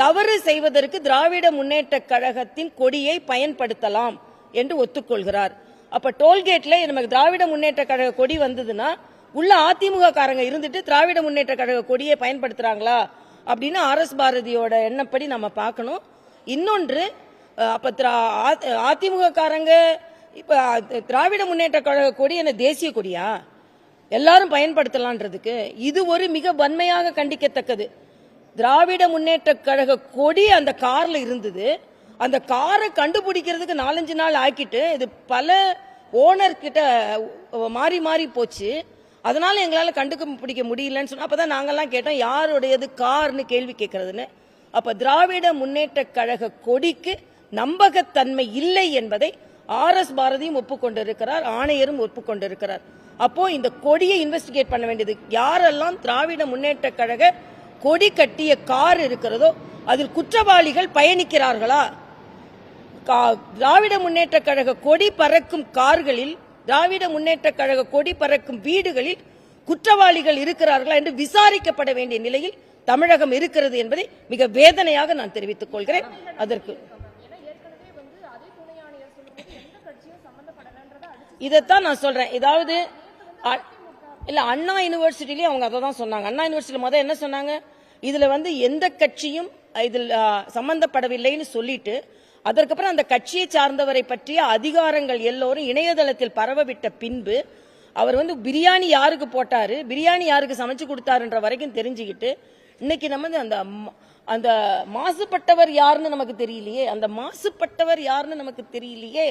தவறு செய்வதற்கு திராவிட முன்னேற்ற கழகத்தின் கொடியை பயன்படுத்தலாம் என்று ஒத்துக்கொள்கிறார். அப்ப டோல்கேட்ல நமக்கு திராவிட முன்னேற்ற கழக கொடி வந்ததுன்னா உள்ள அதிமுக காரங்க இருந்துட்டு திராவிட முன்னேற்ற கழக கொடியை பயன்படுத்துறாங்களா அப்படின்னு RS பாரதியோட எண்ணப்படி நம்ம பார்க்கணும். இன்னொன்று, அப்ப அதிமுக காரங்க இப்ப திராவிட முன்னேற்ற கழக கொடி என்ன தேசிய கொடியா எல்லாரும் பயன்படுத்தலான்றதுக்கு இது ஒரு மிக வன்மையாக கண்டிக்கத்தக்கது. திராவிட முன்னேற்ற கழக கொடி அந்த கார்ல இருந்தது. அந்த காரை கண்டுபிடிக்கிறதுக்கு 4-5 நாள் ஆக்கிட்டு இது பல ஓனர் கிட்ட மாறி மாறி போச்சு. அதனால எங்களால கண்டுபிடிக்க முடியலன்னு சொன்னா அப்பதான் நாங்கெல்லாம் கேட்டோம் யாருடையது கார்னு கேள்வி கேட்கறதுன்னு. அப்ப திராவிட முன்னேற்ற கழக கொடிக்கு நம்பகத்தன்மை இல்லை என்பதை RS பாரதியும் ஒப்புக்கொண்டிருக்கிறார், ஆணையரும் ஒப்புக்கொண்டிருக்கிறார். அப்போ இந்த கொடியை இன்வெஸ்டிகேட் பண்ண வேண்டியது யாரெல்லாம் திராவிட முன்னேற்ற கழக கொடி கட்டிய கார் இருக்கிறதோ அதில் குற்றவாளிகள் பயணிக்கிறார்களா? திராவிட முன்னேற்ற கழக கொடி பறக்கும் கார்களில், திராவிட முன்னேற்ற கழக கொடி பறக்கும் வீடுகளில் குற்றவாளிகள் இருக்கிறார்களா என்று விசாரிக்கப்பட வேண்டிய நிலையில் தமிழகம் இருக்கிறது என்பதை மிக வேதனையாக நான் தெரிவித்துக் கொள்கிறேன். அதற்கு இதைத்தான் நான் சொல்றேன். இதாவது இல்ல, அண்ணா யூனிவர்சிட்டிலயும் அவங்க அதை தான் சொன்னாங்க. அண்ணா யூனிவர்சிட்டி முதல்ல என்ன சொன்னாங்க, இதுல எந்த கட்சியும் இதில் சம்பந்தப்படவில்லைன்னு சொல்லிட்டு அதற்கப்புறம் அந்த கட்சியை சார்ந்தவரை பற்றிய அதிகாரங்கள் எல்லோரும் இணையதளத்தில் பரவவிட்ட பின்பு அவர் பிரியாணி யாருக்கு போட்டாரு, பிரியாணி யாருக்கு சமைச்சு கொடுத்தாருன்ற வரைக்கும் தெரிஞ்சுக்கிட்டு இன்னைக்கு நம்ம அந்த மாசுபட்டவர் யாருன்னு நமக்கு தெரியலையே, அந்த மாசுபட்டவர் யாருன்னு நமக்கு தெரியலையே.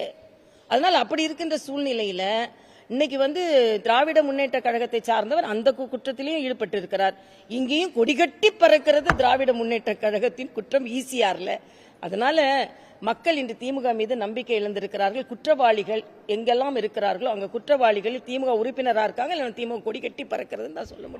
அதனால அப்படி இருக்கின்ற சூழ்நிலையில இன்னைக்கு திராவிட முன்னேற்ற கழகத்தை சார்ந்தவர் அந்த குற்றத்திலையும் ஈடுபட்டு இருக்கிறார். இங்கேயும் கொடிகட்டி பறக்கிறது திராவிட முன்னேற்ற கழகத்தின் குற்றம் ஈசிஆர்ல. அதனால மக்கள் இன்று திமுக மீது நம்பிக்கை இழந்திருக்கிறார்கள். குற்றவாளிகள் எங்கெல்லாம் இருக்கிறார்களோ அங்க குற்றவாளிகள் திமுக உறுப்பினராக இருக்காங்க, திமுக கொடி கட்டி பறக்கிறதுன்னு தான் சொல்ல முடியும்.